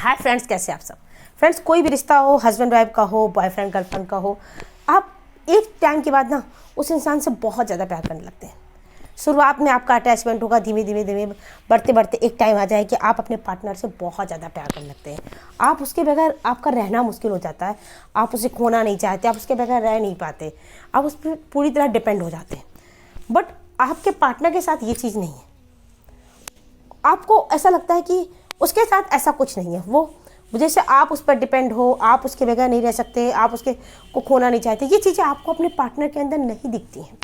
Hi friends, कैसे आप सब। फ्रेंड्स, कोई भी रिश्ता हो, हस्बैंड वाइफ का हो, बॉयफ्रेंड गर्लफ्रेंड का हो, आप एक टाइम के बाद ना उस इंसान से बहुत ज़्यादा प्यार करने लगते हैं। शुरुआत में आपका अटैचमेंट होगा, धीमे धीमे धीमे बढ़ते बढ़ते एक टाइम आ जाए कि आप अपने पार्टनर से बहुत ज़्यादा प्यार करने लगते हैं। आप उसके बगैर आपका रहना मुश्किल हो जाता है। आप उसे खोना नहीं चाहते, आप उसके बगैर रह नहीं पाते, आप उस पर पूरी तरह डिपेंड हो जाते हैं। बट आपके पार्टनर के साथ ये चीज़ नहीं है। आपको ऐसा लगता है कि उसके साथ ऐसा कुछ नहीं है। वो जैसे आप उस पर डिपेंड हो, आप उसके बगैर नहीं रह सकते, आप उसके को खोना नहीं चाहते। ये चीज़ें आपको अपने पार्टनर के अंदर नहीं दिखती हैं।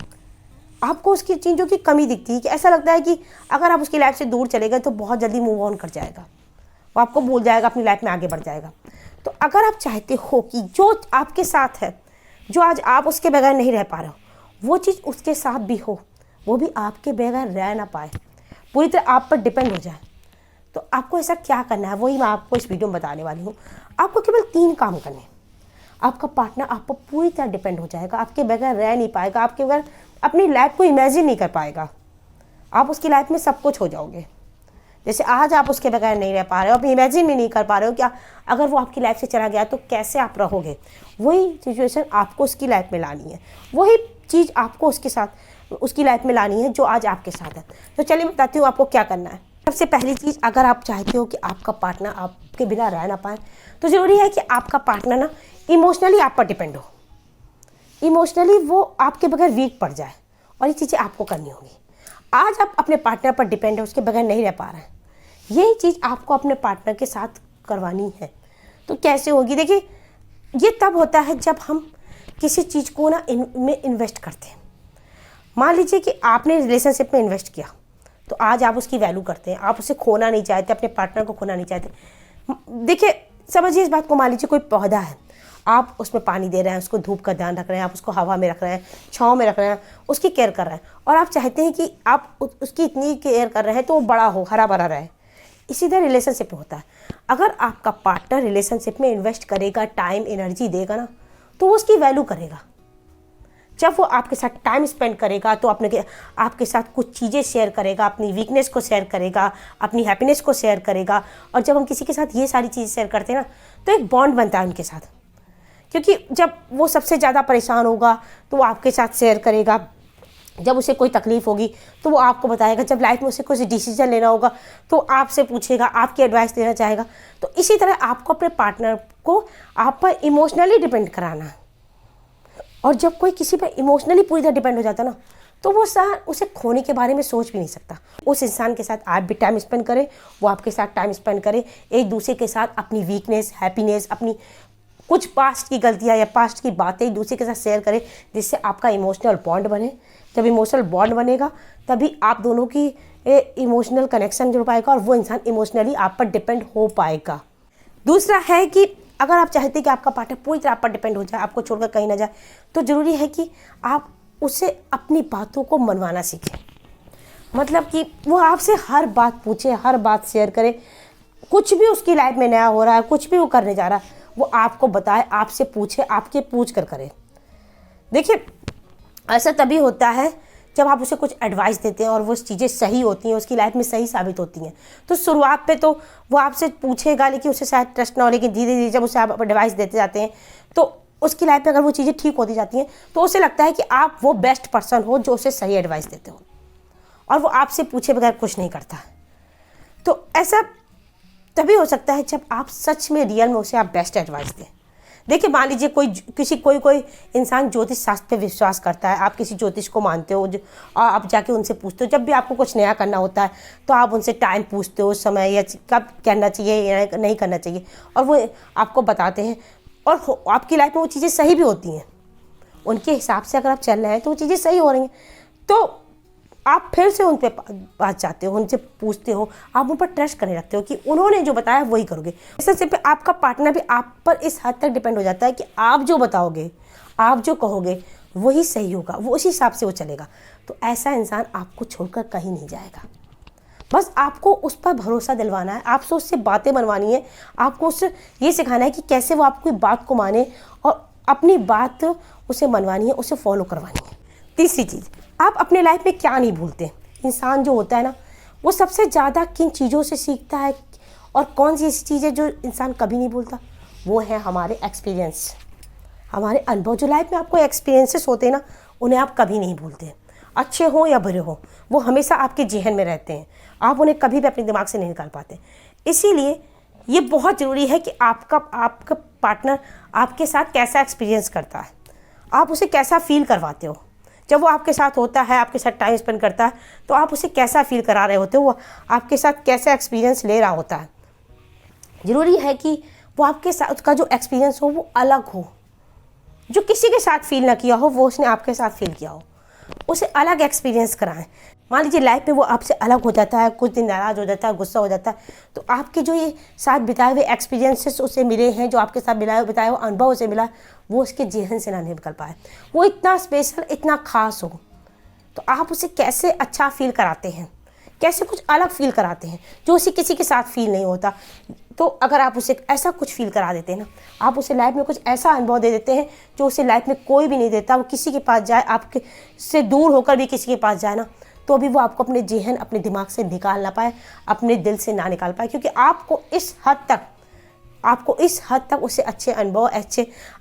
आपको उसकी चीज़ों की कमी दिखती है कि ऐसा लगता है कि अगर आप उसकी लाइफ से दूर चले गए तो बहुत जल्दी मूव ऑन कर जाएगा, वो आपको भूल जाएगा, अपनी लाइफ में आगे बढ़ जाएगा। तो अगर आप चाहते हो कि जो आपके साथ है, जो आज आप उसके बगैर नहीं रह पा रहे हो, वो चीज़ उसके साथ भी हो, वो भी आपके बगैर रह ना पाए, पूरी तरह आप पर डिपेंड हो जाए, तो आपको ऐसा क्या करना है, वही मैं आपको इस वीडियो में बताने वाली हूँ। आपको केवल 3 काम करने हैं। आपका पार्टनर आप पर पूरी तरह डिपेंड हो जाएगा, आपके बगैर रह नहीं पाएगा, आपके बगैर अपनी लाइफ को इमेजिन नहीं कर पाएगा। आप उसकी लाइफ में सब कुछ हो जाओगे। जैसे आज आप उसके बगैर नहीं रह पा रहे हो, आप इमेजिन भी नहीं कर पा रहे हो कि अगर वो आपकी लाइफ से चला गया तो कैसे आप रहोगे। वही सिचुएशन आपको उसकी लाइफ में लानी है, वही चीज़ आपको उसके साथ उसकी लाइफ में लानी है जो आज आपके साथ है। तो चलिए मैं बताती हूँ आपको क्या करना है। सबसे पहली चीज़, अगर आप चाहते हो कि आपका पार्टनर आपके बिना रह ना पाए, तो ज़रूरी है कि आपका पार्टनर ना इमोशनली आप पर डिपेंड हो, इमोशनली वो आपके बगैर वीक पड़ जाए। और ये चीज़ें आपको करनी होगी। आज आप अपने पार्टनर पर डिपेंड है, उसके बगैर नहीं रह पा रहे हैं, यही चीज़ आपको अपने पार्टनर के साथ करवानी है। तो कैसे होगी? देखिए, ये तब होता है जब हम किसी चीज़ को ना में इन्वेस्ट करते हैं। मान लीजिए कि आपने रिलेशनशिप में इन्वेस्ट किया, तो आज आप उसकी वैल्यू करते हैं, आप उसे खोना नहीं चाहते, अपने पार्टनर को खोना नहीं चाहते। देखिए, समझिए इस बात को। मान लीजिए कोई पौधा है, आप उसमें पानी दे रहे हैं, उसको धूप का ध्यान रख रहे हैं, आप उसको हवा में रख रहे हैं, छाँव में रख रहे हैं, उसकी केयर कर रहे हैं, और आप चाहते हैं कि आप उसकी इतनी केयर कर रहे हैं तो वो बड़ा हो, हरा भरा रहे। इसी तरह रिलेशनशिप में होता है। अगर आपका पार्टनर रिलेशनशिप में इन्वेस्ट करेगा, टाइम एनर्जी देगा ना, तो वो उसकी वैल्यू करेगा। जब वो आपके साथ टाइम स्पेंड करेगा तो आपके साथ कुछ चीज़ें शेयर करेगा, अपनी वीकनेस को शेयर करेगा, अपनी हैप्पीनेस को शेयर करेगा। और जब हम किसी के साथ ये सारी चीज़ें शेयर करते हैं ना, तो एक बॉन्ड बनता है उनके साथ। क्योंकि जब वो सबसे ज़्यादा परेशान होगा तो वो आपके साथ शेयर करेगा, जब उसे कोई तकलीफ़ होगी तो वो आपको बताएगा, जब लाइफ में उसे कुछ डिसीजन लेना होगा तो आपसे पूछेगा, आपकी एडवाइस देना चाहेगा। तो इसी तरह आपको अपने पार्टनर को आप पर इमोशनली डिपेंड कराना है। और जब कोई किसी पर इमोशनली पूरी तरह डिपेंड हो जाता ना, तो वो उसे खोने के बारे में सोच भी नहीं सकता। उस इंसान के साथ आप भी टाइम स्पेंड करें, वो आपके साथ टाइम स्पेंड करें, एक दूसरे के साथ अपनी वीकनेस, हैप्पीनेस, अपनी कुछ पास्ट की गलतियाँ या पास्ट की बातें एक दूसरे के साथ शेयर करें, जिससे आपका इमोशनल बॉन्ड बने। जब इमोशनल बॉन्ड बनेगा तभी आप दोनों की इमोशनल कनेक्शन जुड़ पाएगा और वो इंसान इमोशनली आप पर डिपेंड हो पाएगा। दूसरा है कि अगर आप चाहते हैं कि आपका पार्टनर पूरी तरह आप पर डिपेंड हो जाए, आपको छोड़कर कहीं ना जाए, तो ज़रूरी है कि आप उसे अपनी बातों को मनवाना सीखें। मतलब कि वो आपसे हर बात पूछे, हर बात शेयर करे। कुछ भी उसकी लाइफ में नया हो रहा है, कुछ भी वो करने जा रहा है, वो आपको बताए, आपसे पूछे, आपके पूछ कर करे। देखिए, ऐसा तभी होता है जब आप उसे कुछ एडवाइस देते हैं और वो चीज़ें सही होती हैं, उसकी लाइफ में सही साबित होती हैं। तो शुरुआत पे तो वो आपसे पूछेगा, लेकिन उसे शायद ट्रस्ट ना हो, लेकिन धीरे धीरे जब उसे आप एडवाइस देते जाते हैं तो उसकी लाइफ में अगर वो चीज़ें ठीक होती जाती हैं तो उसे लगता है कि आप वो बेस्ट पर्सन हो जो उसे सही एडवाइस देते हो, और वो आपसे पूछे बगैर कुछ नहीं करता। तो ऐसा तभी हो सकता है जब आप सच में रियल में उसे आप बेस्ट एडवाइस दें। देखिए, मान लीजिए कोई इंसान ज्योतिष शास्त्र पे विश्वास करता है, आप किसी ज्योतिष को मानते हो, और आप जाके उनसे पूछते हो। जब भी आपको कुछ नया करना होता है तो आप उनसे टाइम पूछते हो, समय या कब करना चाहिए या नहीं करना चाहिए, और वो आपको बताते हैं। और आपकी लाइफ में वो चीज़ें सही भी होती हैं, उनके हिसाब से अगर आप चल रहे हैं तो वो चीज़ें सही हो रही हैं। तो आप फिर से उन पर पास जाते हो, उनसे पूछते हो, आप उन पर ट्रस्ट करने लगते हो कि उन्होंने जो बताया वही करोगे। रिलेशनशिप पे आपका पार्टनर भी आप पर इस हद तक डिपेंड हो जाता है कि आप जो बताओगे, आप जो कहोगे वही सही होगा, वो उसी हिसाब से वो चलेगा। तो ऐसा इंसान आपको छोड़कर कहीं नहीं जाएगा। बस आपको उस पर भरोसा दिलवाना है, आपसे उससे बातें बनवानी है, आपको उससे ये सिखाना है कि कैसे वो आपकी बात को माने और अपनी बात उसे मनवानी है, उसे फॉलो करवानी है। तीसरी चीज़, आप अपने लाइफ में क्या नहीं भूलते। इंसान जो होता है ना, वो सबसे ज़्यादा किन चीज़ों से सीखता है और कौन सी ऐसी चीज़ है जो इंसान कभी नहीं भूलता? वो है हमारे एक्सपीरियंस, हमारे अनुभव। जो लाइफ में आपको एक्सपीरियंसेस होते हैं ना, उन्हें आप कभी नहीं भूलते, अच्छे हो या बुरे हो, वो हमेशा आपके जेहन में रहते हैं, आप उन्हें कभी भी अपने दिमाग से नहीं निकाल पाते। इसीलिए ये बहुत ज़रूरी है कि आपका पार्टनर आपके साथ कैसा एक्सपीरियंस करता है, आप उसे कैसा फील करवाते हो। जब वो आपके साथ होता है, आपके साथ टाइम स्पेंड करता है, तो आप उसे कैसा फील करा रहे होते हो, वो आपके साथ कैसा एक्सपीरियंस ले रहा होता है। ज़रूरी है कि वो आपके साथ उसका जो एक्सपीरियंस हो वो अलग हो, जो किसी के साथ फील ना किया हो वो उसने आपके साथ फील किया हो, उसे अलग एक्सपीरियंस कराएं। मान लीजिए लाइफ में वो आपसे अलग हो जाता है, कुछ दिन नाराज़ हो जाता है, गुस्सा हो जाता है, तो आपके जो ये साथ बिताए हुए एक्सपीरियंसेस उसे मिले हैं, जो आपके साथ बिताए हुए अनुभव उसे मिला, वो उसके जेहन से ना निकल पाए। वो इतना स्पेशल, इतना खास हो, तो आप उसे कैसे अच्छा फील कराते हैं, कैसे कुछ अलग फील कराते हैं जो उसे किसी के साथ फील नहीं होता। तो अगर आप उसे ऐसा कुछ फील करा देते हैं ना, आप उसे लाइफ में कुछ ऐसा अनुभव दे देते हैं जो उसे लाइफ में कोई भी नहीं देता। वो किसी के पास जाए, आपके से दूर होकर भी किसी के पास जाए ना, तो भी वो आपको अपने जेहन, अपने दिमाग से निकाल ना पाए, अपने दिल से ना निकाल पाए, क्योंकि आपको इस हद तक उसे अच्छे अनुभव,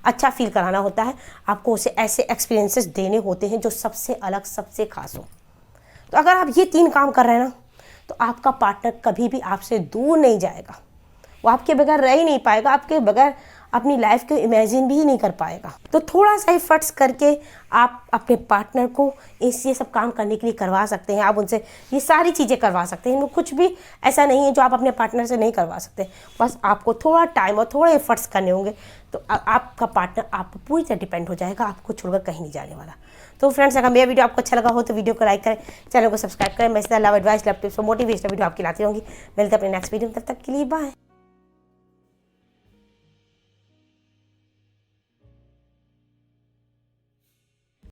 अच्छा फील कराना होता है। आपको उसे ऐसे एक्सपीरियंसेस देने होते हैं जो सबसे अलग, सबसे खास हो। तो अगर आप ये 3 काम कर रहे हैं ना, तो आपका पार्टनर कभी भी आपसे दूर नहीं जाएगा, वो आपके बगैर रह ही नहीं पाएगा, आपके बगैर अपनी लाइफ को इमेजिन भी नहीं कर पाएगा। तो थोड़ा सा एफर्ट्स करके आप अपने पार्टनर को ये सब काम करने के लिए करवा सकते हैं। आप उनसे ये सारी चीज़ें करवा सकते हैं, इनमें कुछ भी ऐसा नहीं है जो आप अपने पार्टनर से नहीं करवा सकते। बस आपको थोड़ा टाइम और थोड़े एफर्ट्स करने होंगे, तो आपका पार्टनर आप पर पूरी तरह डिपेंड हो जाएगा, आपको छोड़कर कहीं नहीं जाने वाला। तो फ्रेंड्स, अगर मेरा वीडियो आपको अच्छा लगा हो तो वीडियो को लाइक करें, चैनल को सब्सक्राइब करें। मैं इस तरह लव एडवाइस, लव टिप्स और मोटिवेशनल वीडियो आपकी लाती रहूँगी। मिलते हैं अपने नेक्स्ट वीडियो में, तब तक के लिए बाय।